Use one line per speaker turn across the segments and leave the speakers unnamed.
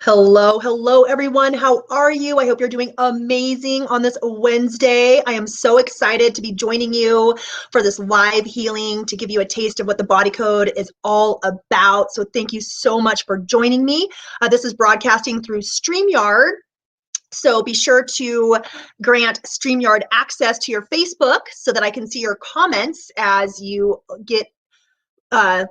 Hello, everyone. How are you? I hope you're doing amazing on this Wednesday. I am so excited to be joining you for this live healing to give you a taste of what the body code is all about. So thank you so much for joining me. This is broadcasting through StreamYard. So be sure to grant StreamYard access to your Facebook so that I can see your comments as you get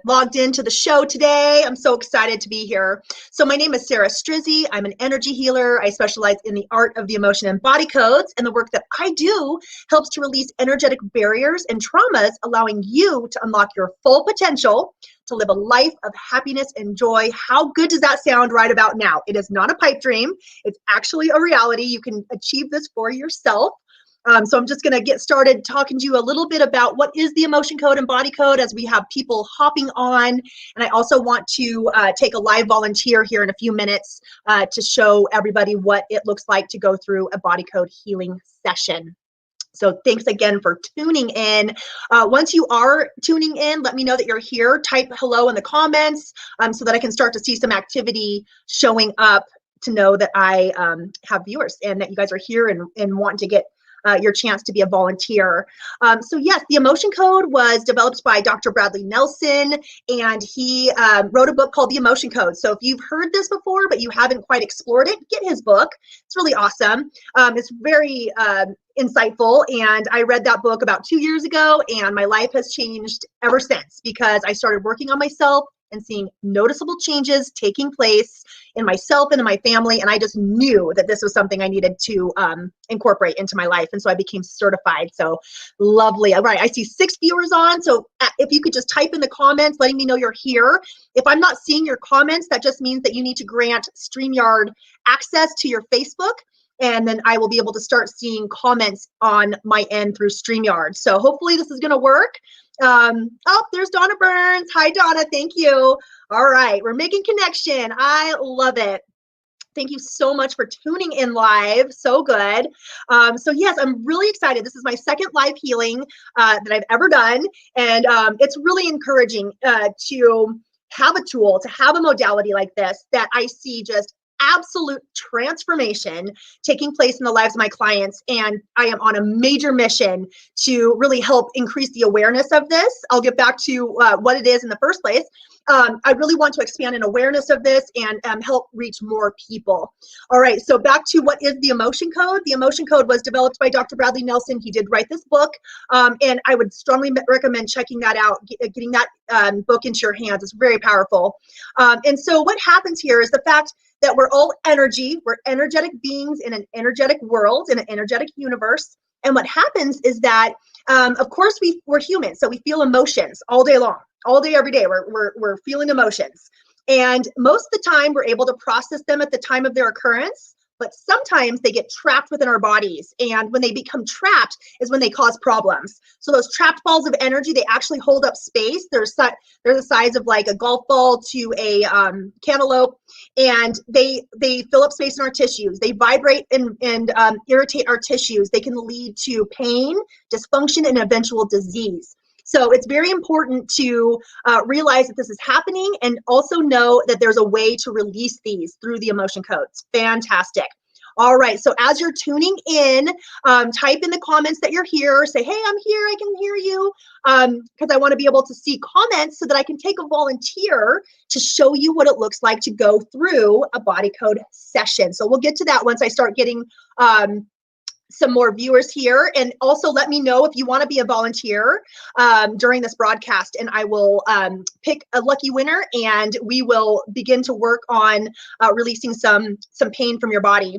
logged into the show today. I'm so excited to be here. So my name is Sarah Strizzi. I'm an energy healer. I specialize in the art of the emotion and body codes, and the work that I do helps to release energetic barriers and traumas, allowing you to unlock your full potential to live a life of happiness and joy. How good does that sound right about now? It is not a pipe dream. It's actually a reality. You can achieve this for yourself. So I'm just going to get started talking to you a little bit about what is the emotion code and body code as we have people hopping on. And I also want to take a live volunteer here in a few minutes to show everybody what it looks like to go through a body code healing session. So thanks again for tuning in. Once you are tuning in, let me know that you're here. Type hello in the comments so that I can start to see some activity showing up to know that I have viewers and that you guys are here and want to get your chance to be a volunteer. So yes, the emotion code was developed by Dr. Bradley Nelson, and he wrote a book called The Emotion Code. So if you've heard this before, but you haven't quite explored it, get his book. It's really awesome. It's very insightful, and I read that book about 2 years ago, and my life has changed ever since because I started working on myself and seeing noticeable changes taking place in myself and in my family. And I just knew that this was something I needed to incorporate into my life. And so I became certified. So lovely. All right, I see 6 viewers on. So if you could just type in the comments, letting me know you're here. If I'm not seeing your comments, that just means that you need to grant StreamYard access to your Facebook. And then I will be able to start seeing comments on my end through StreamYard. So hopefully this is going to work. Oh, there's Donna Burns. Hi, Donna. Thank you. All right. We're making connection. I love it. Thank you so much for tuning in live. So good. So yes, I'm really excited. This is my second live healing that I've ever done. And it's really encouraging to have a tool, to have a modality like this that I see just absolute transformation taking place in the lives of my clients. And I am on a major mission to really help increase the awareness of this. I'll get back to what it is in the first place. I really want to expand an awareness of this and help reach more people. All right, so back to what is the emotion code. The emotion code was developed by Dr. Bradley Nelson. He did write this book, and I would strongly recommend checking that out, getting that book into your hands. It's very powerful. And so what happens here is the fact that we're all energy. We're energetic beings in an energetic world, in an energetic universe. And what happens is that, of course, we're human, so we feel emotions all day long. All day, every day, we're feeling emotions. And most of the time, we're able to process them at the time of their occurrence, but sometimes they get trapped within our bodies. And when they become trapped is when they cause problems. So those trapped balls of energy, they actually hold up space. They're the size of like a golf ball to a cantaloupe, and they fill up space in our tissues. They vibrate and irritate our tissues. They can lead to pain, dysfunction, and eventual disease. So it's very important to realize that this is happening and also know that there's a way to release these through the emotion codes. Fantastic. All right, so as you're tuning in, type in the comments that you're here. Say, hey, I'm here, I can hear you. Because I want to be able to see comments so that I can take a volunteer to show you what it looks like to go through a body code session. So we'll get to that once I start getting some more viewers here. And also let me know if you want to be a volunteer during this broadcast, and I will pick a lucky winner and we will begin to work on releasing some pain from your body.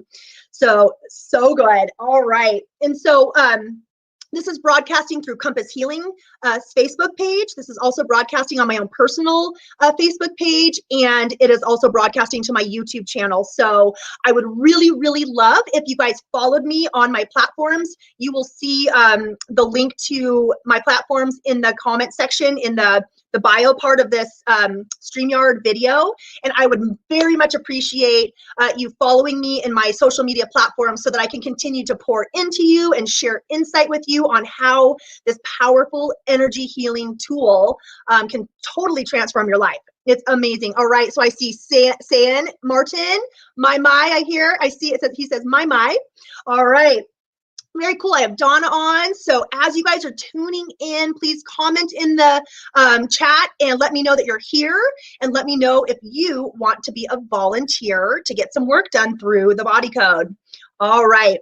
So good. All right. And so this is broadcasting through Compass Healing's Facebook page. This is also broadcasting on my own personal Facebook page, and it is also broadcasting to my YouTube channel. So I would really, really love if you guys followed me on my platforms. You will see the link to my platforms in the comment section in the the bio part of this StreamYard video. And I would very much appreciate you following me in my social media platforms so that I can continue to pour into you and share insight with you on how this powerful energy healing tool can totally transform your life. It's amazing. All right, so I see San Martin, I see it says, he says, my. All right. Very cool. I have Donna on. So as you guys are tuning in, please comment in the chat and let me know that you're here, and let me know if you want to be a volunteer to get some work done through the body code. All right.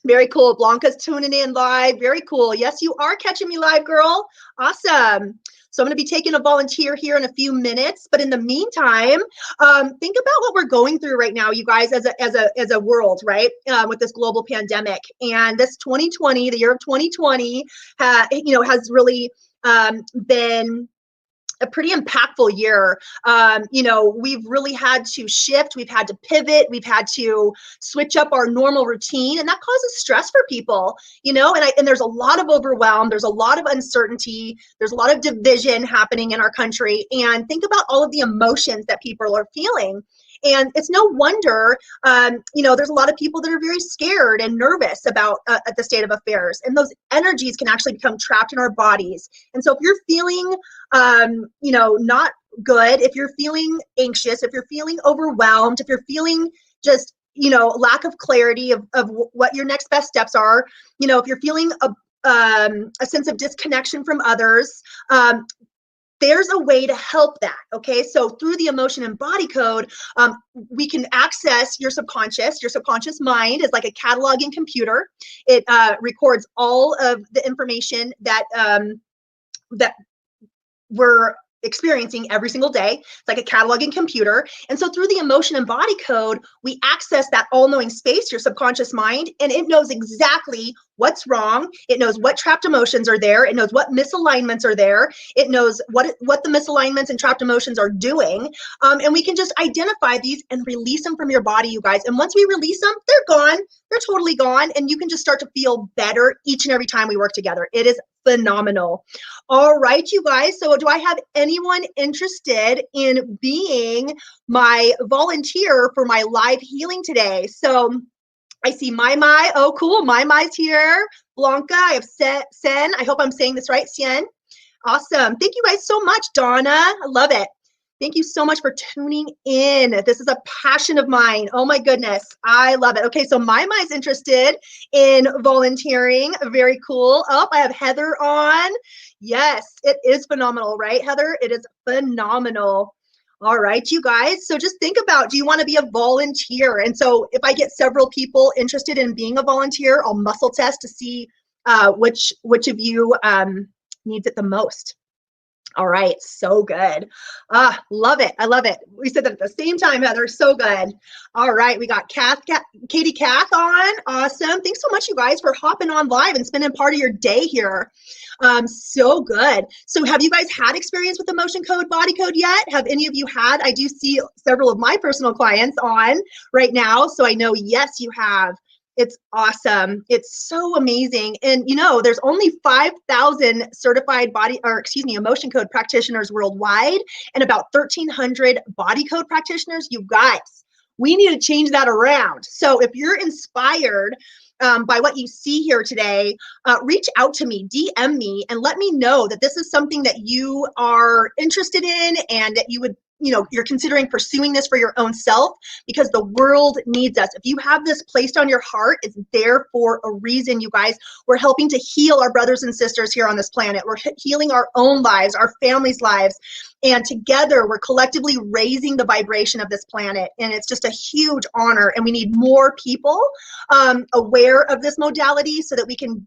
Very cool. Blanca's tuning in live. Very cool. Yes, you are catching me live, girl. Awesome. So I'm going to be taking a volunteer here in a few minutes. But in the meantime, think about what we're going through right now, you guys, as a world, right? With this global pandemic. And this 2020, the year of 2020, has really been a pretty impactful year. We've really had to shift, we've had to pivot, we've had to switch up our normal routine, and that causes stress for people, and there's a lot of overwhelm, there's a lot of uncertainty, there's a lot of division happening in our country. And think about all of the emotions that people are feeling. And it's no wonder, there's a lot of people that are very scared and nervous about the state of affairs. And those energies can actually become trapped in our bodies. And so if you're feeling, not good, if you're feeling anxious, if you're feeling overwhelmed, if you're feeling just, lack of clarity of what your next best steps are, if you're feeling a sense of disconnection from others, there's a way to help that, okay? So through the emotion and body code, we can access your subconscious. Your subconscious mind is like a cataloging computer. It records all of the information that we're experiencing every single day. It's like a cataloging computer. And so through the emotion and body code, we access that all-knowing space, your subconscious mind, and it knows exactly what's wrong. It knows what trapped emotions are there. It knows what misalignments are there. It knows what the misalignments and trapped emotions are doing. And we can just identify these and release them from your body, you guys. And once we release them, they're gone. They're totally gone. And you can just start to feel better each and every time we work together. It is phenomenal. All right, you guys. So do I have anyone interested in being my volunteer for my live healing today? So I see My. Oh, cool. My's here. Blanca. I have Sen. I hope I'm saying this right. Sien. Awesome. Thank you guys so much, Donna. I love it. Thank you so much for tuning in. This is a passion of mine. Oh my goodness. I love it. Okay, so My's interested in volunteering. Very cool. Oh, I have Heather on. Yes, it is phenomenal, right, Heather? It is phenomenal. All right, you guys. So just think about, do you want to be a volunteer? And so if I get several people interested in being a volunteer, I'll muscle test to see which of you needs it the most. All right, so good. Love it. I love it. We said that at the same time, Heather. So good. All right, we got Katie Kath on. Awesome. Thanks so much, you guys, for hopping on live and spending part of your day here. So good. So have you guys had experience with emotion code, body code yet? Have any of you had? I do see several of my personal clients on right now, so I know, yes, you have. It's awesome. It's so amazing. And there's only 5,000 certified emotion code practitioners worldwide, and about 1,300 body code practitioners. You guys, we need to change that around. So if you're inspired by what you see here today, reach out to me, DM me, and let me know that this is something that you are interested in and that you would, you're considering pursuing this for your own self, because the world needs us. If you have this placed on your heart, it's there for a reason, you guys. We're helping to heal our brothers and sisters here on this planet. We're healing our own lives, our families' lives. And together, we're collectively raising the vibration of this planet. And it's just a huge honor. And we need more people aware of this modality so that we can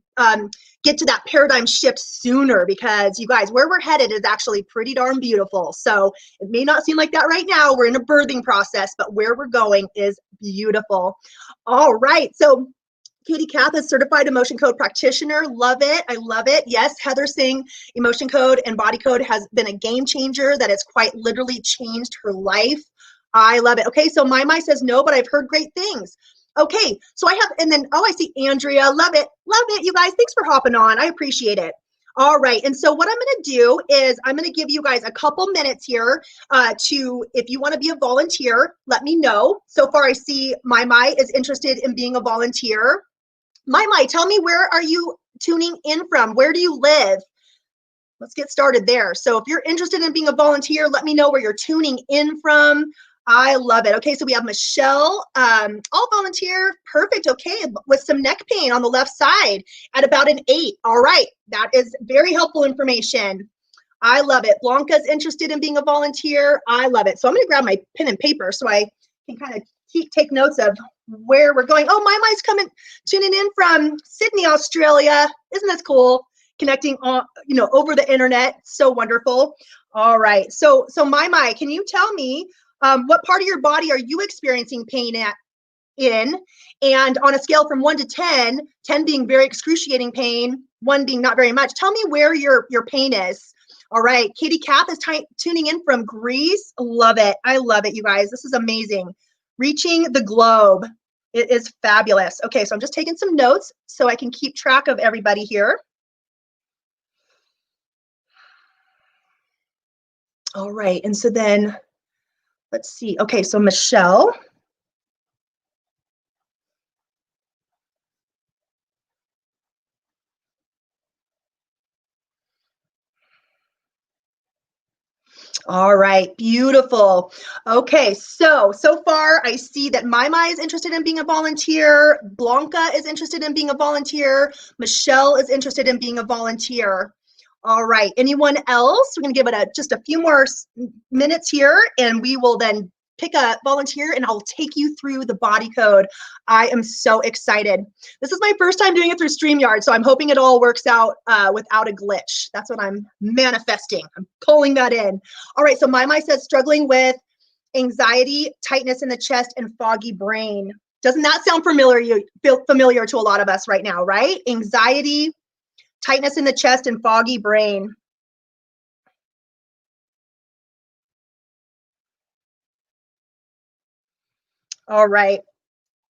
get to that paradigm shift sooner, because you guys, where we're headed is actually pretty darn beautiful. So it may not seem like that right now. We're in a birthing process, but where we're going is beautiful. All right. So Katie Kath is certified emotion code practitioner. Love it. I love it. Yes, Heather saying emotion code and body code has been a game changer, that it's quite literally changed her life. I love it. Okay, so My says no, but I've heard great things. Okay, so I have, and then, I see Andrea. Love it. Love it, you guys. Thanks for hopping on. I appreciate it. All right, and so what I'm going to do is I'm going to give you guys a couple minutes here if you want to be a volunteer, let me know. So far I see Mai is interested in being a volunteer. Mai, tell me, where are you tuning in from? Where do you live? Let's get started there. So if you're interested in being a volunteer, let me know where you're tuning in from. I love it. Okay, so we have Michelle, all volunteer, perfect. Okay, with some neck pain on the left side at about an 8. All right, that is very helpful information. I love it. Blanca's interested in being a volunteer. I love it. So I'm going to grab my pen and paper so I can kind of take notes of where we're going. Oh, Mai's tuning in from Sydney, Australia. Isn't that cool? Connecting on, over the internet. So wonderful. All right. So Mai, can you tell me what part of your body are you experiencing pain in? And on a scale from 1 to 10, 10 being very excruciating pain, 1 being not very much, tell me where your pain is. All right, Katie Kath is tuning in from Greece. Love it. I love it, you guys. This is amazing. Reaching the globe. It is fabulous. Okay, so I'm just taking some notes so I can keep track of everybody here. All right, and so then, let's see. Okay, so Michelle. All right, beautiful. Okay, so far I see that Mai is interested in being a volunteer. Blanca is interested in being a volunteer. Michelle is interested in being a volunteer. All right, anyone else? We're gonna give it just a few more minutes here and we will then pick a volunteer and I'll take you through the body code. I am so excited. This is my first time doing it through StreamYard, so I'm hoping it all works out without a glitch. That's what I'm manifesting. I'm calling that in. All right, so Mai says struggling with anxiety, tightness in the chest, and foggy brain. Doesn't that sound familiar to a lot of us right now, right? Anxiety, tightness in the chest, and foggy brain. All right.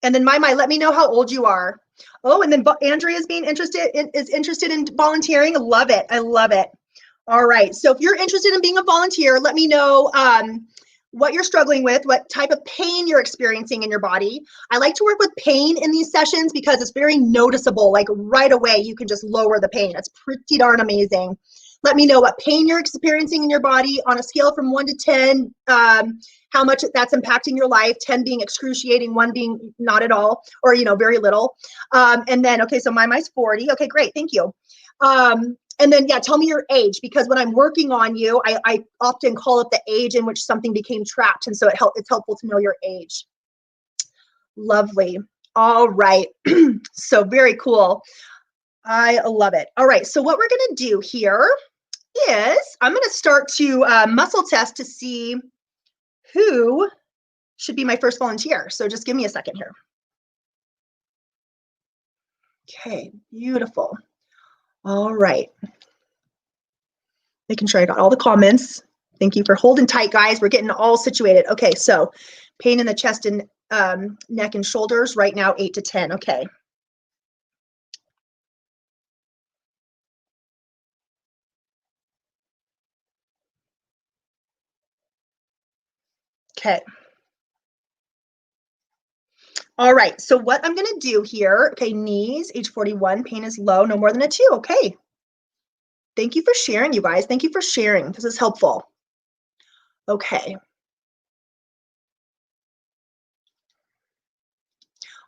And then Mai, let me know how old you are. Oh, and then Andrea is interested in volunteering. Love it. I love it. All right. So if you're interested in being a volunteer, let me know what you're struggling with, what type of pain you're experiencing in your body. I like to work with pain in these sessions because it's very noticeable. Like right away, you can just lower the pain. It's pretty darn amazing. Let me know what pain you're experiencing in your body on a scale from 1 to 10, how much that's impacting your life, 10 being excruciating, 1 being not at all, or, very little. And then, okay, so Mai's 40. Okay, great, thank you. And then, yeah, tell me your age, because when I'm working on you, I often call it the age in which something became trapped. And so it's helpful to know your age. Lovely. All right. So very cool. I love it. All right. So what we're going to do here is I'm going to start to muscle test to see who should be my first volunteer. So just give me a second here. Okay, beautiful. All right. Making sure I got all the comments. Thank you for holding tight, guys. We're getting all situated. Okay, so pain in the chest and neck and shoulders right now, 8 to 10. Okay. Okay. All right, so what I'm gonna do here, okay, knees, age 41, pain is low, no more than a 2, okay. Thank you for sharing, you guys. Thank you for sharing. This is helpful. Okay.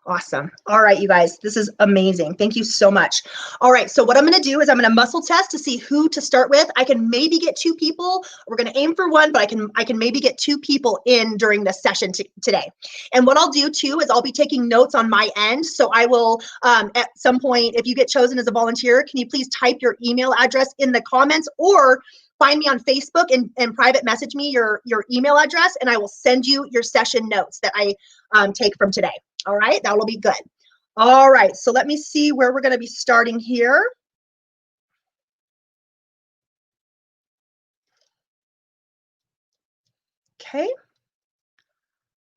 Awesome. All right, you guys, this is amazing. Thank you so much. All right, so what I'm gonna do is I'm gonna muscle test to see who to start with. I can maybe get 2 people. We're gonna aim for 1, but I can maybe get 2 people in during this session today. And what I'll do too is I'll be taking notes on my end. So I will, at some point, if you get chosen as a volunteer, can you please type your email address in the comments or find me on Facebook and private message me your email address, and I will send you your session notes that I take from today. All right, that will be good. All right, so let me see where we're going to be starting here. Okay.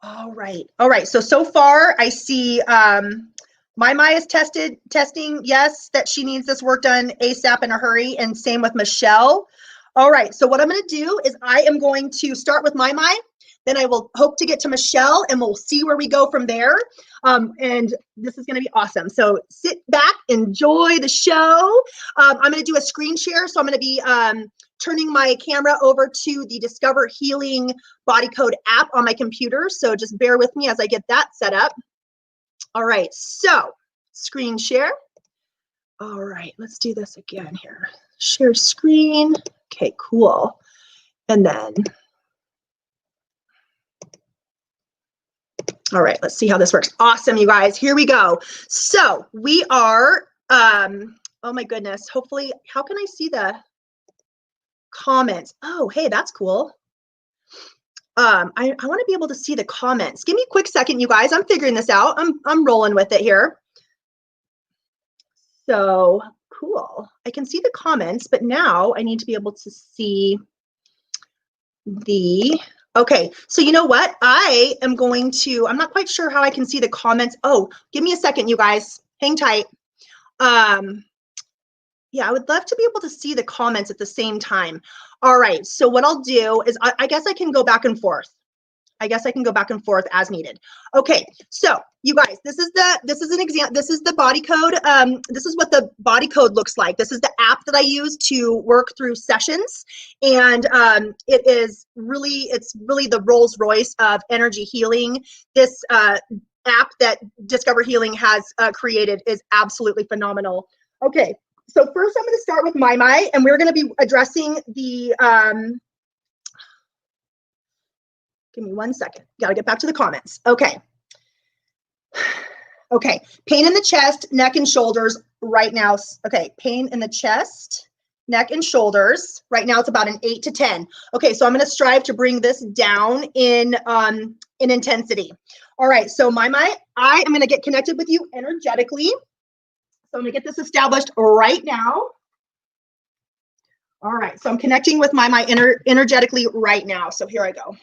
All right. So far I see My is testing, yes, that she needs this work done ASAP in a hurry, and same with Michelle. All right, so what I'm going to do is I am going to start with my, then I will hope to get to Michelle, and we'll see where we go from there. And this is going to be awesome. So sit back, enjoy the show. I'm going to do a screen share, so I'm going to be turning my camera over to the Discover Healing Body Code app on my computer. So just bear with me as I get that set up. All right, so screen share. All right, let's do this again here. Share screen. Okay, cool. And then, all right, let's see how this works. Awesome, you guys, here we go. So we are, oh my goodness, hopefully, how can I see the comments? Oh, hey, that's cool. I want to be able to see the comments. Give me a quick second, you guys. I'm figuring this out. I'm rolling with it here. So cool. I can see the comments, but now I need to be able to see the, okay. So you know what? I am going to, I'm not quite sure how I can see the comments. Oh, give me a second, you guys. Hang tight. Yeah, I would love to be able to see the comments at the same time. All right, so what I'll do is I guess I can go back and forth. I guess I can go back and forth as needed. Okay, so you guys, this is an example. This is the body code. This is what the body code looks like. This is the app that I use to work through sessions, and it's really the Rolls Royce of energy healing. This app that Discover Healing has created is absolutely phenomenal. Okay, so first I'm going to start with my, and we're going to be addressing the. Give me 1 second. Got to get back to the comments. Okay. Okay. Pain in the chest, neck, and shoulders right now. Okay. Pain in the chest, neck, and shoulders. Right now it's about an 8 to 10. Okay. So I'm going to strive to bring this down in intensity. All right. So I am going to get connected with you energetically. So I'm going to get this established right now. All right. So I'm connecting with my energetically right now. So here I go.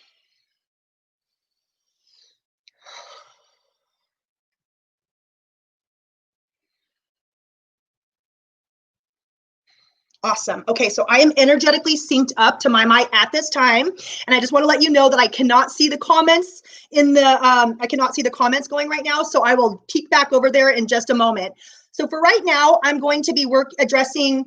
Awesome. Okay, so I am energetically synced up to my at this time, and I just want to let you know that I cannot see the comments in the I cannot see the comments going right now, so I will peek back over there in just a moment. So for right now, I'm going to be addressing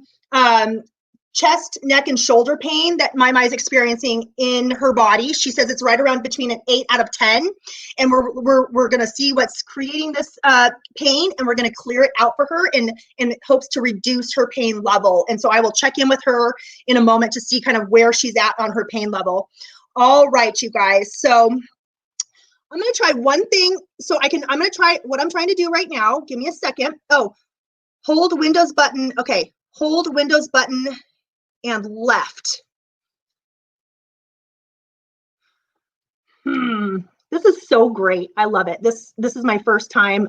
chest, neck, and shoulder pain that my is experiencing in her body. She says it's right around between an 8 out of 10, and we're going to see what's creating this pain, and we're going to clear it out for her in hopes to reduce her pain level. And so I will check in with her in a moment to see kind of where she's at on her pain level. All right, you guys. So I'm going to try one thing. So I'm going to try what I'm trying to do right now. Give me a second. Oh, hold Windows button. Okay, hold Windows button and left. This is so great. I love it. This is my first time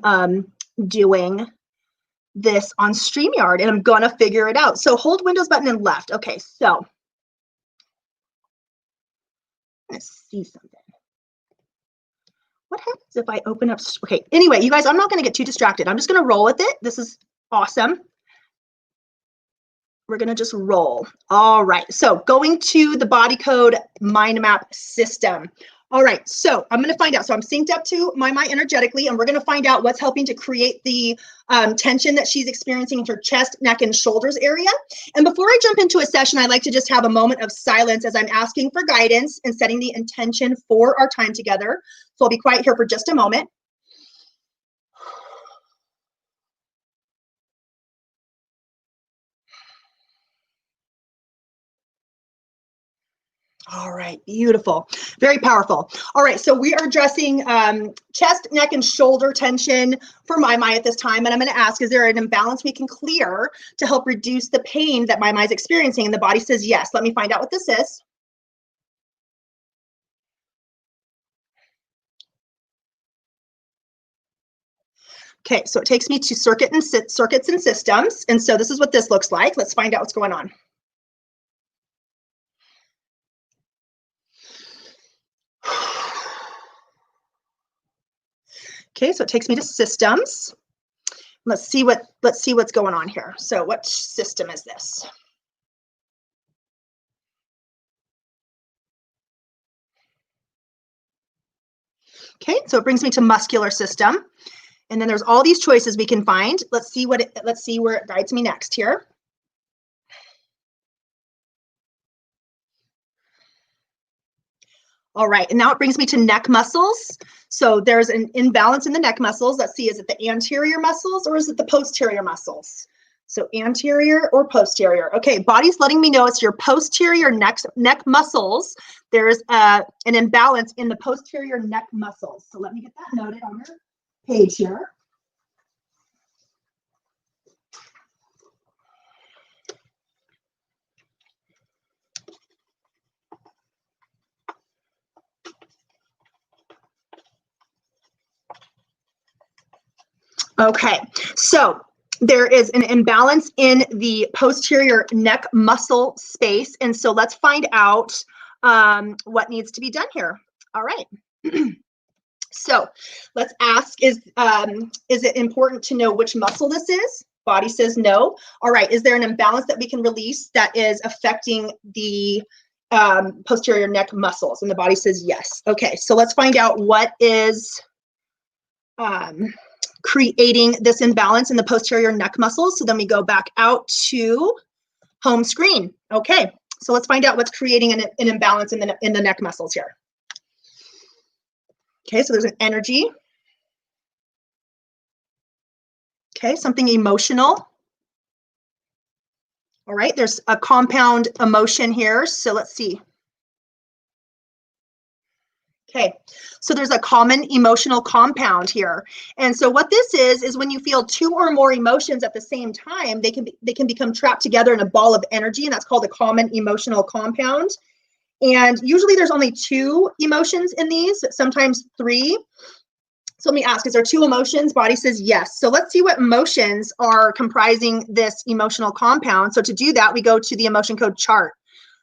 doing this on StreamYard, and I'm gonna figure it out. So hold Windows button and left. Okay, so let's see something. What happens if I open up? Okay, anyway, you guys, I'm not gonna get too distracted. I'm just gonna roll with it. This is awesome. We're going to just roll. All right. So going to the body code mind map system. All right. So I'm going to find out. So I'm synced up to my energetically, and we're going to find out what's helping to create the tension that she's experiencing in her chest, neck, and shoulders area. And before I jump into a session, I like to just have a moment of silence as I'm asking for guidance and setting the intention for our time together. So I'll be quiet here for just a moment. All right, beautiful, very powerful. All right, so we are addressing chest, neck, and shoulder tension for my at this time, and I'm going to ask, is there an imbalance we can clear to help reduce the pain that my is experiencing? And the body says yes. Let me find out what this is. Okay, so it takes me to circuits and systems, and so this is what this looks like. Let's find out what's going on. Okay, so it takes me to systems. Let's see what's going on here. So what system is this? Okay, so it brings me to muscular system. And then there's all these choices we can find. Let's see where it guides me next here. All right, and now it brings me to neck muscles. So there's an imbalance in the neck muscles. Let's see, is it the anterior muscles or is it the posterior muscles? So anterior or posterior. Okay, body's letting me know it's your posterior neck muscles. There's an imbalance in the posterior neck muscles. So let me get that noted on your page here. Okay, so there is an imbalance in the posterior neck muscle space. And so let's find out what needs to be done here. All right. So let's ask, is it important to know which muscle this is? Body says no. All right, is there an imbalance that we can release that is affecting the posterior neck muscles? And the body says yes. Okay, so let's find out what is creating this imbalance in the posterior neck muscles. So then we go back out to home screen. Okay, so let's find out what's creating an imbalance in the neck muscles here. Okay, so there's an energy. Okay, something emotional. All right, there's a compound emotion here. So let's see. Okay, so there's a common emotional compound here. And so what this is when you feel two or more emotions at the same time, they can become trapped together in a ball of energy, and that's called a common emotional compound. And usually there's only two emotions in these, sometimes three. So let me ask, is there two emotions? Body says yes. So let's see what emotions are comprising this emotional compound. So to do that, we go to the emotion code chart.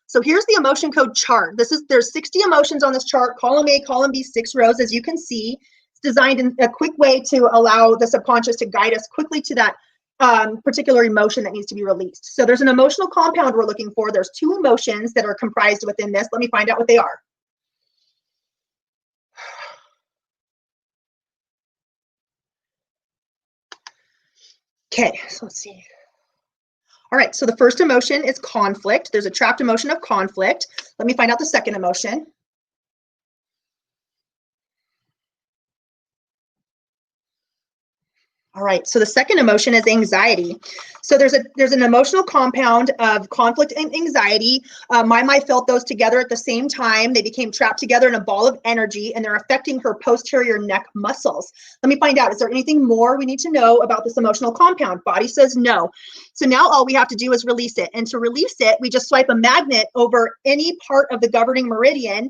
So here's the emotion code chart. There's 60 emotions on this chart, column A, column B, 6 rows, as you can see. It's designed in a quick way to allow the subconscious to guide us quickly to that particular emotion that needs to be released. So there's an emotional compound we're looking for. There's two emotions that are comprised within this. Let me find out what they are. Okay, so let's see. All right, so the first emotion is conflict. There's a trapped emotion of conflict. Let me find out the second emotion. All right, so the second emotion is anxiety. So there's an emotional compound of conflict and anxiety. My felt those together at the same time. They became trapped together in a ball of energy, and they're affecting her posterior neck muscles. Let me find out, is there anything more we need to know about this emotional compound? Body says no. So now all we have to do is release it. And to release it, we just swipe a magnet over any part of the governing meridian,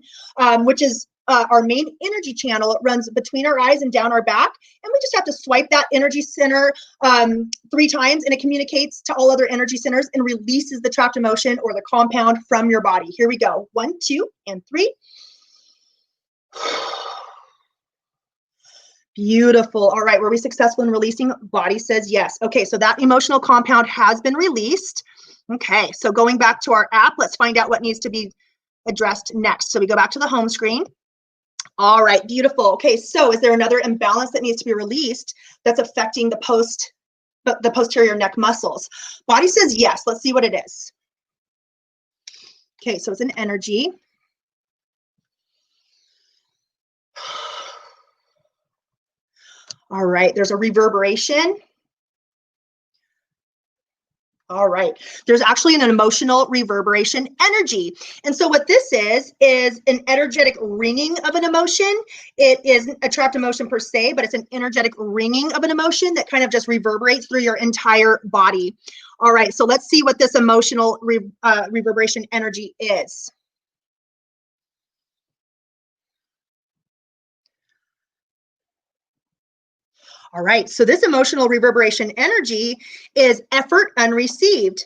which is our main energy channel. It runs between our eyes and down our back, and we just have to swipe that energy center 3 times, and it communicates to all other energy centers and releases the trapped emotion or the compound from your body. Here we go. 1, 2, and 3. Beautiful. All right, were we successful in releasing? Body says yes. Okay, so that emotional compound has been released. Okay, so going back to our app, let's find out what needs to be addressed next. So we go back to the home screen. All right, beautiful. Okay, so is there another imbalance that needs to be released that's affecting the posterior neck muscles? Body says yes. Let's see what it is. Okay, so it's an energy. All right, there's a reverberation. All right, there's actually an emotional reverberation energy. And so what this is an energetic ringing of an emotion. It isn't a trapped emotion per se, but it's an energetic ringing of an emotion that kind of just reverberates through your entire body. All right, so let's see what this emotional reverberation energy is. All right, so this emotional reverberation energy is effort unreceived.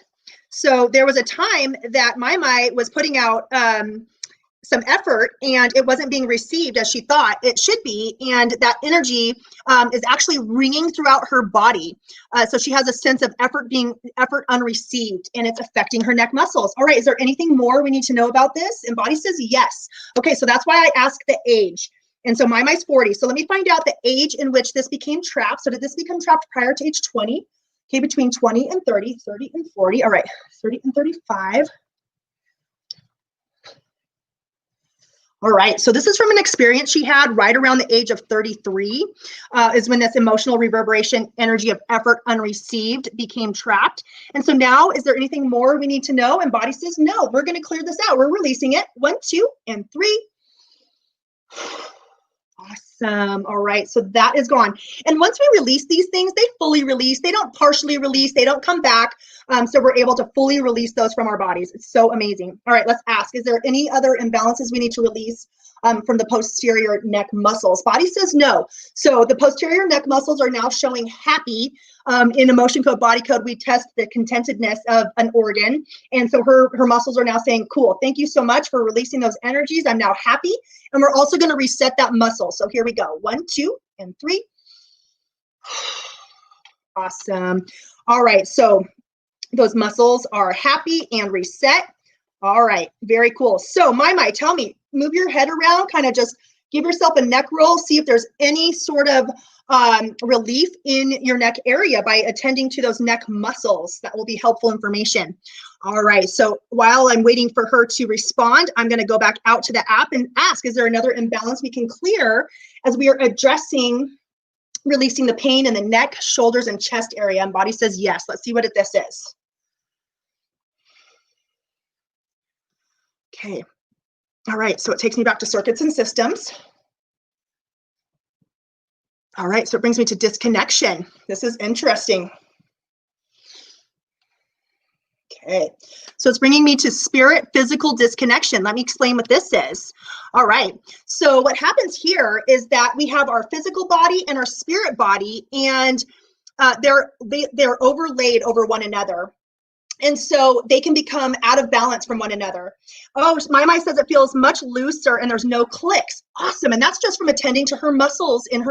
So there was a time that my was putting out some effort and it wasn't being received as she thought it should be, and that energy is actually ringing throughout her body. So she has a sense of effort unreceived, and it's affecting her neck muscles. All right, is there anything more we need to know about this? And body says yes. Okay, so that's why I asked the age. And so my 40. So let me find out the age in which this became trapped. So did this become trapped prior to age 20? Okay, between 20 and 30, 30 and 40. All right, 30 and 35. All right, so this is from an experience she had right around the age of 33, is when this emotional reverberation energy of effort unreceived became trapped. And so now, is there anything more we need to know? And body says, no, we're going to clear this out. We're releasing it. 1, 2, and 3. Awesome. All right, so that is gone. And once we release these things, they fully release. They don't partially release. They don't come back. So we're able to fully release those from our bodies. It's so amazing. All right, let's ask, is there any other imbalances we need to release from the posterior neck muscles? Body says no. So the posterior neck muscles are now showing happy. In emotion code, body code, we test the contentedness of an organ. And so her muscles are now saying, cool, thank you so much for releasing those energies. I'm now happy. And we're also going to reset that muscle. So here we go. 1, 2, and 3. Awesome. All right. So those muscles are happy and reset. All right. Very cool. So my, tell me, move your head around, kind of just give yourself a neck roll. See if there's any sort of relief in your neck area by attending to those neck muscles. That will be helpful information. All right, so while I'm waiting for her to respond, I'm going to go back out to the app and ask, is there another imbalance we can clear as we are addressing releasing the pain in the neck, shoulders, and chest area? And body says yes. Let's see what this is. Okay. All right, so it takes me back to circuits and systems. All right, so it brings me to disconnection. This is interesting. Okay, so it's bringing me to spirit physical disconnection. Let me explain what this is. All right, so what happens here is that we have our physical body and our spirit body, and they're overlaid over one another. And so they can become out of balance from one another. Oh, my says it feels much looser and there's no clicks. Awesome. And that's just from attending to her muscles in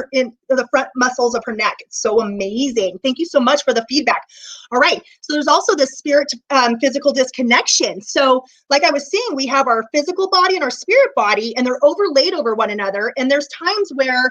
the front muscles of her neck. It's so amazing. Thank you so much for the feedback. All right. So there's also this spirit physical disconnection. So like I was saying, we have our physical body and our spirit body, and they're overlaid over one another. And there's times where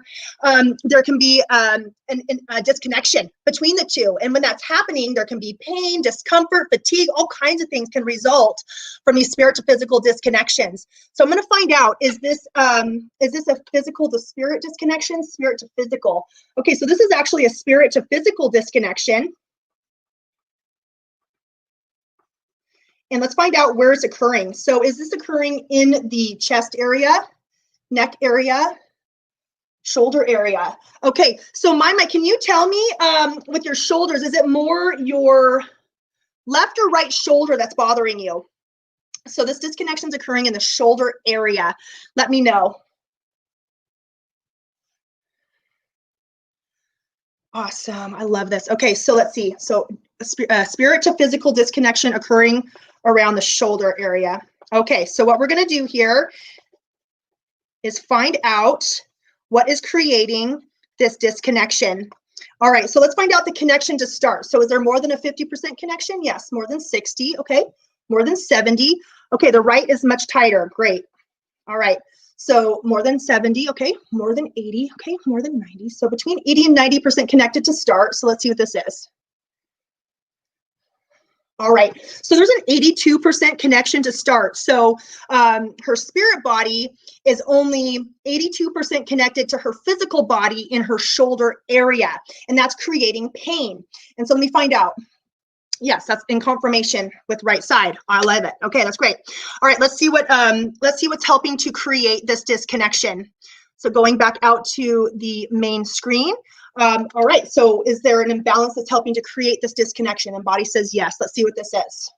there can be a disconnection between the two. And when that's happening, there can be pain, discomfort, fatigue, all kinds of things can result from these spirit to physical disconnections. So I'm going to find out, is this a physical to spirit disconnection, spirit to physical? Okay, so this is actually a spirit to physical disconnection. And let's find out where it's occurring. So is this occurring in the chest area, neck area, shoulder area? Okay, so Mike, can you tell me with your shoulders, is it more your left or right shoulder that's bothering you? So this disconnection is occurring in the shoulder area. Let me know. Awesome, I love this. Okay, so let's see. So spirit to physical disconnection occurring around the shoulder area. Okay, so what we're gonna do here is find out what is creating this disconnection. All right, so let's find out the connection to start. So is there more than a 50% connection? Yes, more than 60, okay. More than 70. Okay, the right is much tighter, great. All right, so more than 70, okay, more than 80, okay, more than 90. So between 80 and 90% connected to start. So let's see what this is. All right, so there's an 82% connection to start. So her spirit body is only 82% connected to her physical body in her shoulder area, and that's creating pain. And so let me find out. Yes, that's in confirmation with right side. I love it. Okay, that's great. All right, let's see what's helping to create this disconnection. So going back out to the main screen. All right, so is there an imbalance that's helping to create this disconnection? And body says yes. Let's see what this is.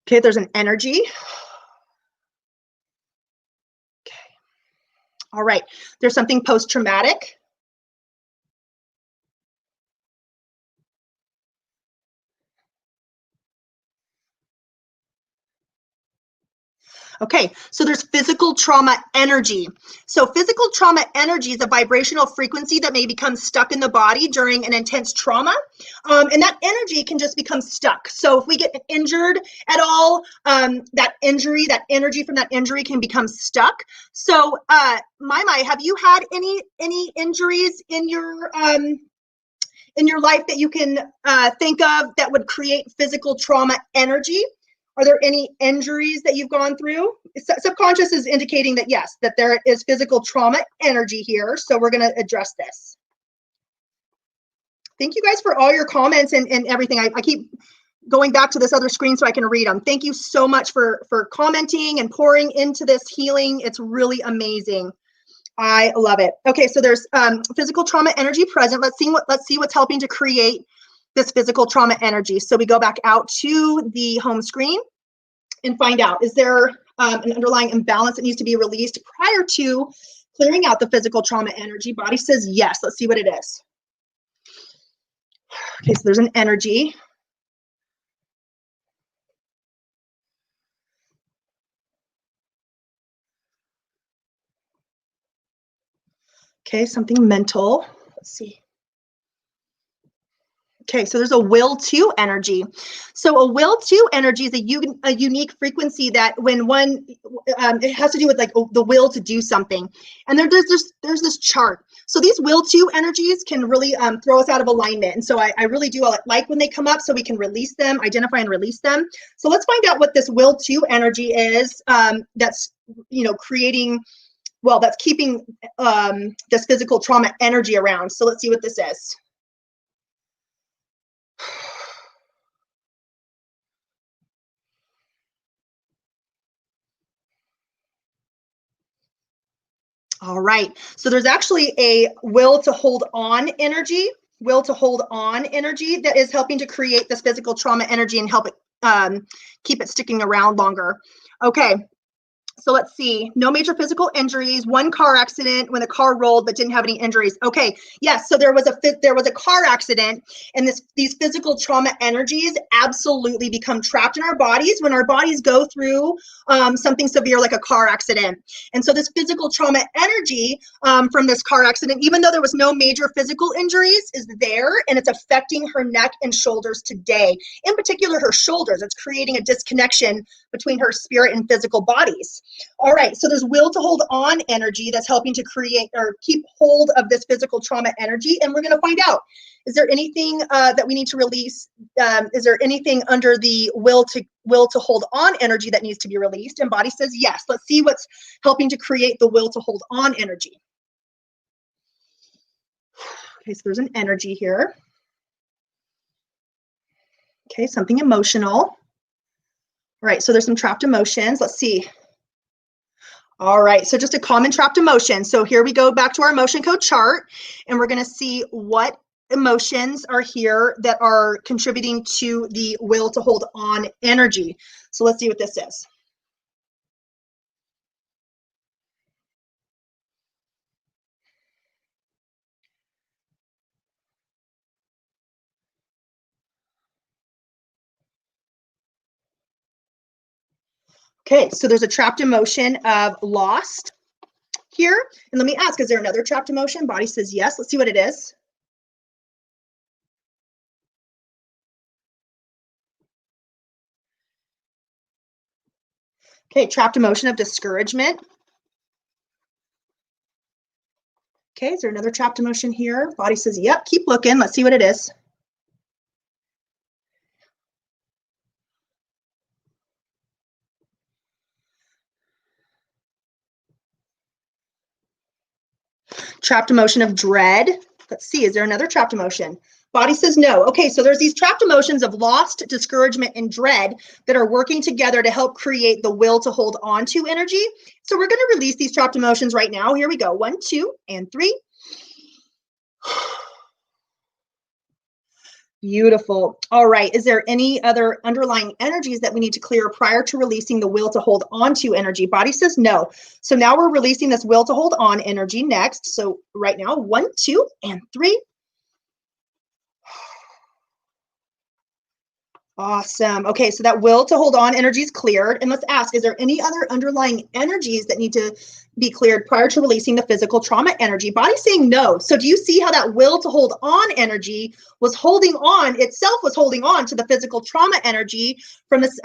Okay, there's an energy. Okay. All right, there's something post-traumatic. Okay, so there's physical trauma energy. So physical trauma energy is a vibrational frequency that may become stuck in the body during an intense trauma. And that energy can just become stuck. So if we get injured at all, that energy from that injury can become stuck. So Mai, have you had any injuries in your life that you can think of that would create physical trauma energy? Are there any injuries that you've gone through? Subconscious is indicating that yes, that there is physical trauma energy here. So we're going to address this. Thank you guys for all your comments and everything. I keep going back to this other screen so I can read them. Thank you so much for commenting and pouring into this healing. It's really amazing. I love it. Okay, so there's physical trauma energy present. Let's see what's helping to create this physical trauma energy. So we go back out to the home screen and find out, is there an underlying imbalance that needs to be released prior to clearing out the physical trauma energy? Body says yes. Let's see what it is. Okay, so there's an energy. Okay, something mental. Let's see. Okay, so there's a will to energy. So a will to energy is a unique frequency that when one, it has to do with like the will to do something. And there's this chart. So these will to energies can really throw us out of alignment. And so I really do like when they come up so we can release them, identify and release them. So let's find out what this will to energy is that's, creating, well, that's keeping this physical trauma energy around. So let's see what this is. All right, so there's actually a will to hold on energy, that is helping to create this physical trauma energy and help it keep it sticking around longer. Okay. So let's see, no major physical injuries, one car accident when the car rolled but didn't have any injuries. Okay, yes, so there was a car accident, and these physical trauma energies absolutely become trapped in our bodies when our bodies go through something severe like a car accident. And so this physical trauma energy from this car accident, even though there was no major physical injuries, is there, and it's affecting her neck and shoulders today. In particular, her shoulders. It's creating a disconnection between her spirit and physical bodies. All right, so there's will to hold on energy that's helping to create or keep hold of this physical trauma energy, and we're going to find out, is there anything that we need to release? Is there anything under the will to hold on energy that needs to be released? And body says yes. Let's see what's helping to create the will to hold on energy. Okay, so there's an energy here. Okay, something emotional. All right, so there's some trapped emotions. Let's see. All right, so just a common trapped emotion. So here we go back to our emotion code chart, and we're going to see what emotions are here that are contributing to the will to hold on energy. So let's see what this is. Okay, so there's a trapped emotion of lost here. And let me ask, is there another trapped emotion? Body says yes. Let's see what it is. Okay, trapped emotion of discouragement. Okay, is there another trapped emotion here? Body says, yep, keep looking. Let's see what it is. Trapped emotion of dread. Let's see, is there another trapped emotion? Body says no. Okay, so there's these trapped emotions of lost, discouragement, and dread that are working together to help create the will to hold on to energy. So we're going to release these trapped emotions right now. Here we go. 1, 2, and 3. Beautiful. All right. Is there any other underlying energies that we need to clear prior to releasing the will to hold on to energy? Body says no. So now we're releasing this will to hold on energy next. So right now, 1, 2, and 3. Awesome. Okay, so that will to hold on energy is cleared. And let's ask, is there any other underlying energies that need to be cleared prior to releasing the physical trauma energy? Body's saying no. So do you see how that will to hold on energy was holding on, itself was holding on to the physical trauma energy from this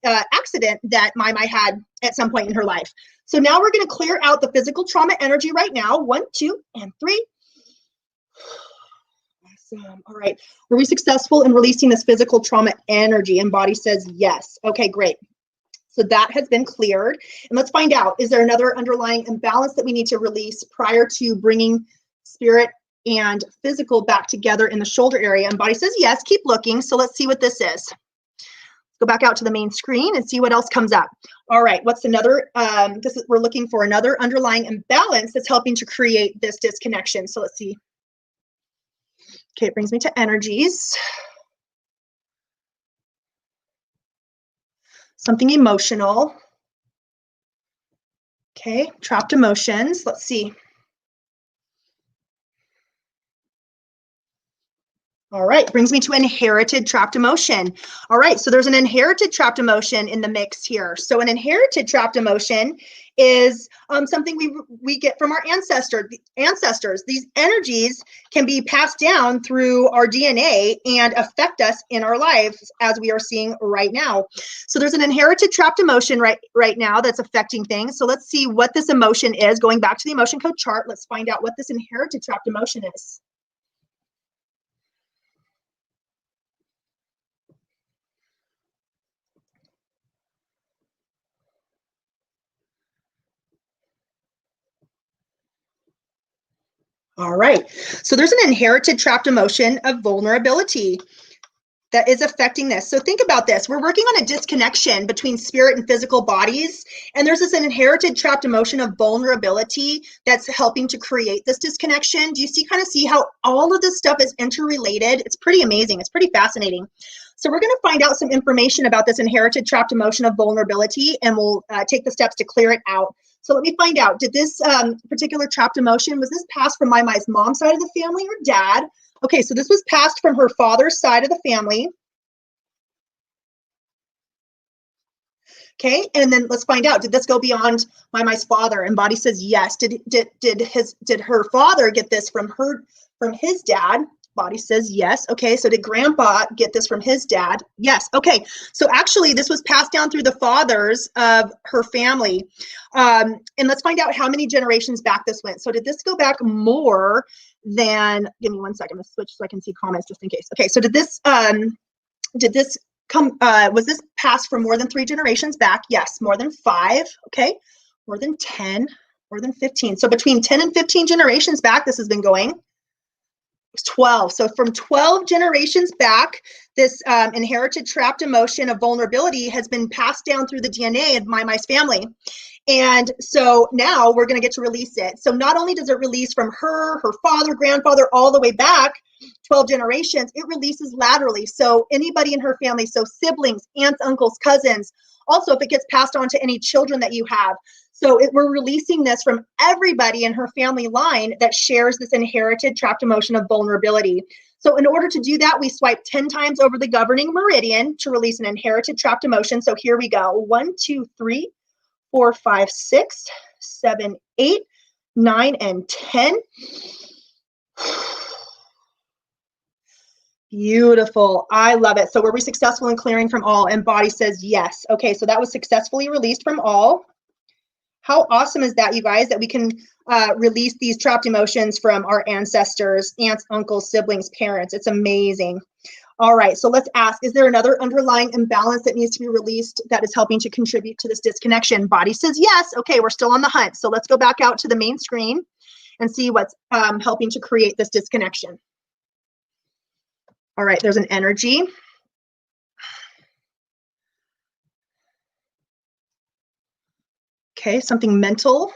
accident that Mai had at some point in her life. So now we're going to clear out the physical trauma energy right now. 1, 2, and 3. All right. Were we successful in releasing this physical trauma energy? And body says yes. Okay, great. So that has been cleared. And let's find out, is there another underlying imbalance that we need to release prior to bringing spirit and physical back together in the shoulder area? And body says yes. Keep looking. So let's see what this is. Go back out to the main screen and see what else comes up. All right, what's another, we're looking for another underlying imbalance that's helping to create this disconnection. So let's see. Okay, it brings me to energies. Something emotional. Okay, trapped emotions. Let's see. All right, brings me to inherited trapped emotion. All right, so there's an inherited trapped emotion in the mix here. So an inherited trapped emotion is something we get from our ancestors. These energies can be passed down through our DNA and affect us in our lives, as we are seeing right now. So there's an inherited trapped emotion right now that's affecting things. So let's see what this emotion is. Going back to the emotion code chart, let's find out what this inherited trapped emotion is. All right, so there's an inherited trapped emotion of vulnerability that is affecting this. So think about this. We're working on a disconnection between spirit and physical bodies, and there's this inherited trapped emotion of vulnerability that's helping to create this disconnection. Do you see how all of this stuff is interrelated? It's pretty amazing. It's pretty fascinating. So we're going to find out some information about this inherited trapped emotion of vulnerability, and we'll take the steps to clear it out. So let me find out, did this particular trapped emotion, was this passed from Mai's mom's side of the family or dad? Okay, so this was passed from her father's side of the family. Okay, and then let's find out, did this go beyond Mai's father? And body says yes. Did her father get this from his dad? Body says yes. Okay, so did grandpa get this from his dad? Yes. Okay, so actually this was passed down through the fathers of her family. And let's find out how many generations back this went. So did this go back more than, give me 1 second, let's switch so I can see comments just in case. Okay, so did this come, was this passed for more than 3 generations back? Yes. More than 5. Okay, more than 10, more than 15. So between 10 and 15 generations back, this has been going. 12. So from 12 generations back, this inherited trapped emotion of vulnerability has been passed down through the DNA of Mai's family. And so now we're going to get to release it. So not only does it release from her father, grandfather, all the way back 12 generations, it releases laterally. So anybody in her family, so siblings, aunts, uncles, cousins, also if it gets passed on to any children that you have. So we're releasing this from everybody in her family line that shares this inherited trapped emotion of vulnerability. So in order to do that, we swipe 10 times over the governing meridian to release an inherited trapped emotion. So here we go. 1, 2, 3, 4, 5, 6, 7, 8, 9, and 10. Beautiful. I love it. So were we successful in clearing from all? And body says yes. Okay, so that was successfully released from all. How awesome is that, you guys, that we can release these trapped emotions from our ancestors, aunts, uncles, siblings, parents. It's amazing. All right, so let's ask, is there another underlying imbalance that needs to be released that is helping to contribute to this disconnection? Body says yes. Okay, we're still on the hunt. So let's go back out to the main screen and see what's helping to create this disconnection. All right, there's an energy. Okay, something mental.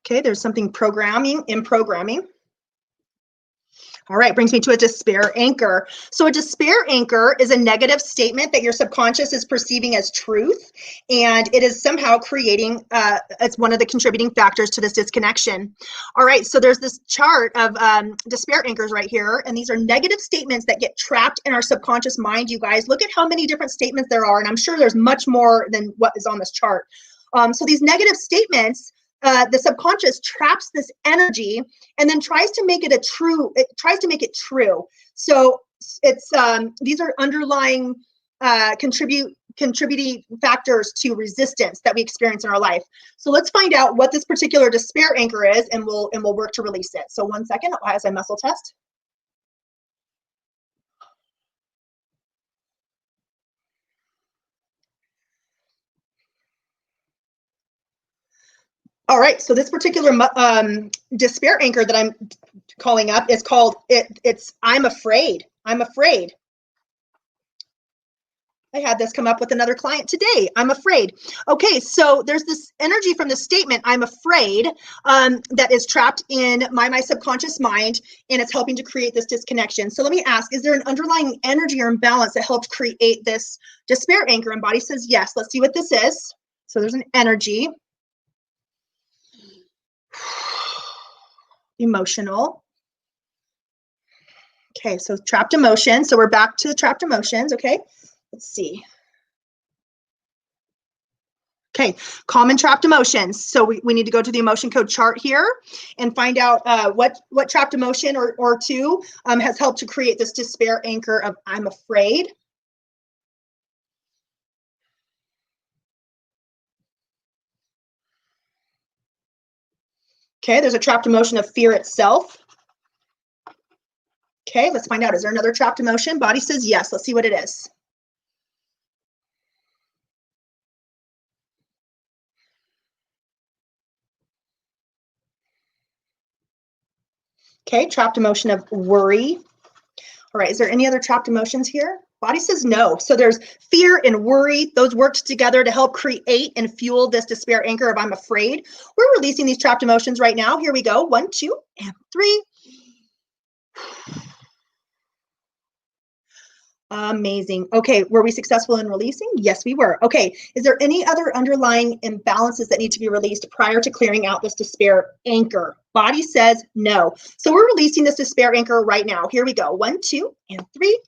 Okay, there's something in programming. All right, brings me to a despair anchor. So a despair anchor is a negative statement that your subconscious is perceiving as truth, and it is somehow creating, it's one of the contributing factors to this disconnection. All right, so there's this chart of despair anchors right here, and these are negative statements that get trapped in our subconscious mind, you guys. Look at how many different statements there are, and I'm sure there's much more than what is on this chart. So these negative statements, the subconscious traps this energy and then tries to make it true. So it's these are underlying contributing factors to resistance that we experience in our life. So let's find out what this particular despair anchor is, and we'll work to release it. So 1 second as I muscle test. All right, so this particular despair anchor that I'm calling up is called, it's I'm afraid. I'm afraid. I had this come up with another client today. I'm afraid. Okay, so there's this energy from the statement, I'm afraid, that is trapped in my subconscious mind, and it's helping to create this disconnection. So let me ask, is there an underlying energy or imbalance that helped create this despair anchor? And body says yes. Let's see what this is. So there's an energy. Emotional. Okay, so trapped emotion. So we're back to the trapped emotions. Okay, let's see. Okay, common trapped emotions. So we need to go to the emotion code chart here and find out what trapped emotion or two has helped to create this despair anchor of I'm afraid. Okay, there's a trapped emotion of fear itself. Okay, let's find out. Is there another trapped emotion? Body says yes. Let's see what it is. Okay, trapped emotion of worry. All right, is there any other trapped emotions here? Body says no. So there's fear and worry. Those worked together to help create and fuel this despair anchor of I'm afraid. We're releasing these trapped emotions right now. Here we go. 1, 2, and 3. Amazing. Okay, were we successful in releasing? Yes, we were. Okay, is there any other underlying imbalances that need to be released prior to clearing out this despair anchor? Body says no. So we're releasing this despair anchor right now. Here we go. 1, 2, and 3.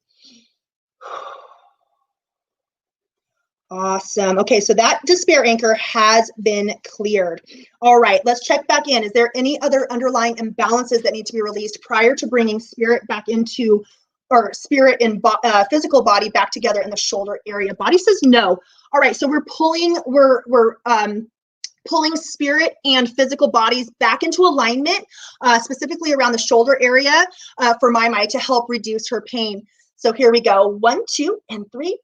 Awesome. Okay, so that despair anchor has been cleared. All right, let's check back in. Is there any other underlying imbalances that need to be released prior to bringing spirit back into, or spirit and physical body back together in the shoulder area? Body says no. All right, so we're pulling spirit and physical bodies back into alignment, specifically around the shoulder area for my to help reduce her pain. So here we go. 1, 2, and 3.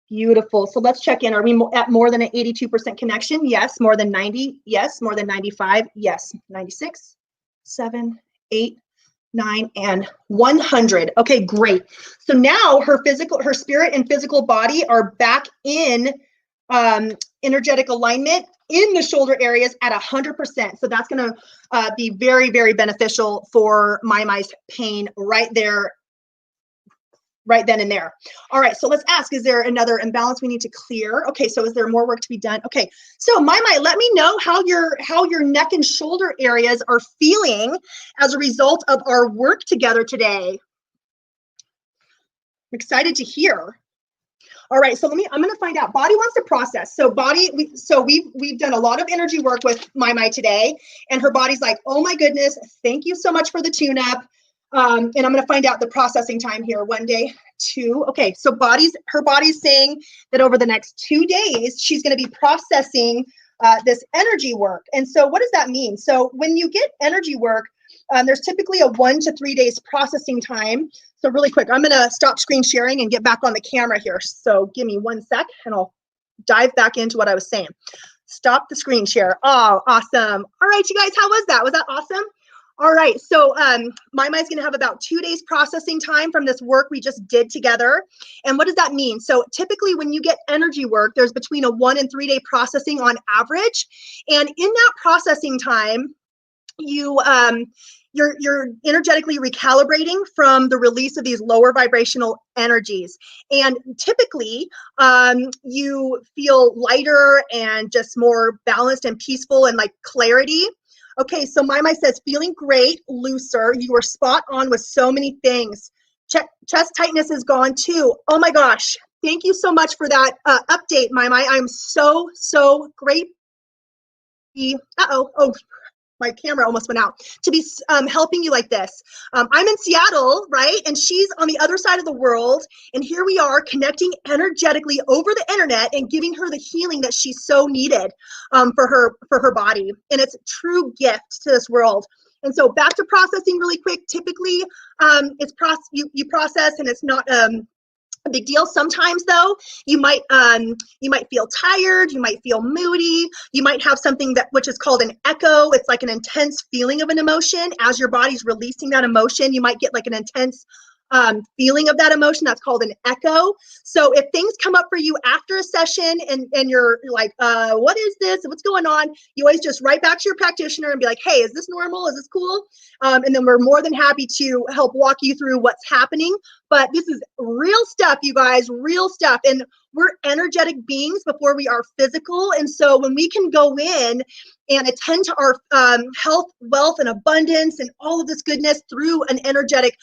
Beautiful. So let's check in. Are we at more than an 82% connection? Yes. More than 90? Yes. More than 95? Yes. 96, 7, 8, 9, and 100. Okay, great. So now her spirit and physical body are back in energetic alignment in the shoulder areas at 100%. So that's going to be very, very beneficial for Mai's pain right there, right then and there. All right, so let's ask, is there another imbalance we need to clear? Okay, so is there more work to be done? Okay, so Mai, let me know how your neck and shoulder areas are feeling as a result of our work together today. I'm excited to hear. All right, so I'm going to find out. Body wants to process. So we've done a lot of energy work with Mai today, and her body's like, oh my goodness, thank you so much for the tune-up. And I'm going to find out the processing time here. 1 day, 2. Okay, so her body's saying that over the next 2 days, she's going to be processing this energy work. And so what does that mean? So when you get energy work, there's typically a 1 to 3 days processing time. So really quick, I'm going to stop screen sharing and get back on the camera here. So give me 1 sec and I'll dive back into what I was saying. Stop the screen share. Oh, awesome. All right, you guys, how was that? Was that awesome? All right, so Mai's going to have about 2 days processing time from this work we just did together. And what does that mean? So typically when you get energy work, there's between a 1 and 3 day processing on average. And in that processing time, you're energetically recalibrating from the release of these lower vibrational energies. And typically, you feel lighter and just more balanced and peaceful and like clarity. Okay, so My says, feeling great, looser. You were spot on with so many things. Chest tightness is gone too. Oh my gosh. Thank you so much for that update, My. I'm so grateful. Oh, my camera almost went out, to be helping you like this. I'm in Seattle, right? And she's on the other side of the world. And here we are connecting energetically over the internet and giving her the healing that she so needed for her body. And it's a true gift to this world. And so back to processing really quick. Typically, you process and it's not a big deal. Sometimes though, you might feel tired, you might feel moody, you might have something which is called an echo. It's like an intense feeling of an emotion. As your body's releasing that emotion, you might get like an intense feeling of that emotion. That's called an echo. So if things come up for you after a session and you're like, what is this? What's going on? You always just write back to your practitioner and be like, hey, is this normal? Is this cool? And then we're more than happy to help walk you through what's happening. But this is real stuff, you guys, real stuff. And we're energetic beings before we are physical. And so when we can go in and attend to our health, wealth, and abundance and all of this goodness through an energetic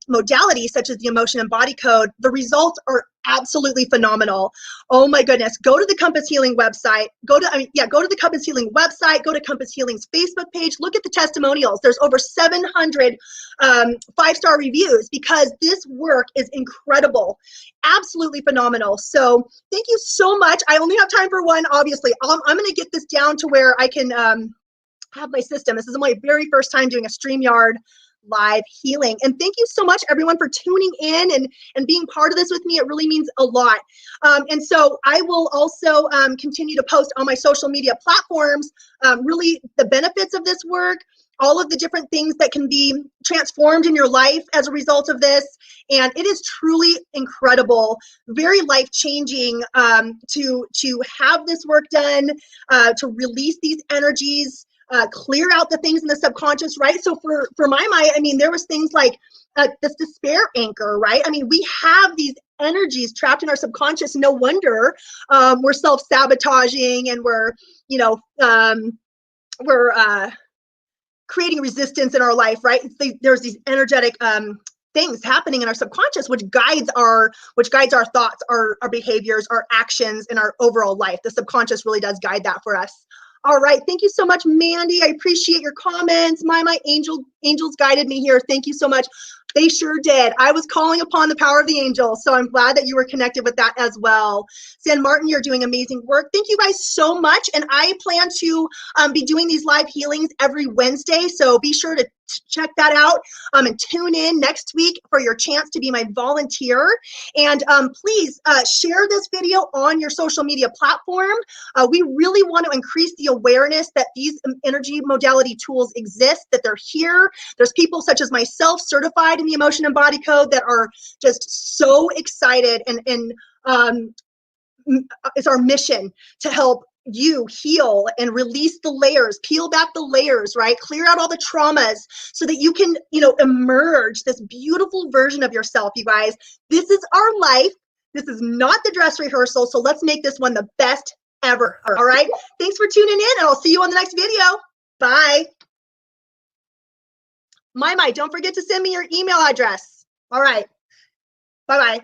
modality, such as the emotion and body code, the results are absolutely phenomenal. Oh my goodness. Go to the Compass Healing website. Go to the Compass Healing website. Go to Compass Healing's Facebook page. Look at the testimonials. There's over 700 5-star reviews because this work is incredible. Absolutely phenomenal. So thank you so much. I only have time for one, obviously. I'm going to get this down to where I can have my system. This is my very first time doing a StreamYard live healing. And thank you so much, everyone, for tuning in and being part of this with me. It really means a lot. And so I will also continue to post on my social media platforms, really the benefits of this work, all of the different things that can be transformed in your life as a result of this. And it is truly incredible, very life-changing to have this work done, to release these energies, clear out the things in the subconscious, right? So for my, I mean, there was things like this despair anchor, right? I mean, we have these energies trapped in our subconscious. No wonder we're self-sabotaging and we're creating resistance in our life, right? There's these energetic things happening in our subconscious, which guides our thoughts, our behaviors, our actions, and our overall life. The subconscious really does guide that for us. All right, thank you so much, Mandy. I appreciate your comments. My angels guided me here. Thank you so much. They sure did. I was calling upon the power of the angels, so I'm glad that you were connected with that as well. San Martin, you're doing amazing work. Thank you guys so much, and I plan to be doing these live healings every Wednesday, so be sure to check that out and tune in next week for your chance to be my volunteer. And please share this video on your social media platform. We really want to increase the awareness that these energy modality tools exist, that they're here. There's people such as myself certified in the emotion and body code that are just so excited, and it's our mission to help you heal and release the layers, peel back the layers, right? Clear out all the traumas so that you can, emerge this beautiful version of yourself, you guys. This is our life. This is not the dress rehearsal. So let's make this one the best ever. All right. Thanks for tuning in, and I'll see you on the next video. Bye. My, don't forget to send me your email address. All right. Bye-bye.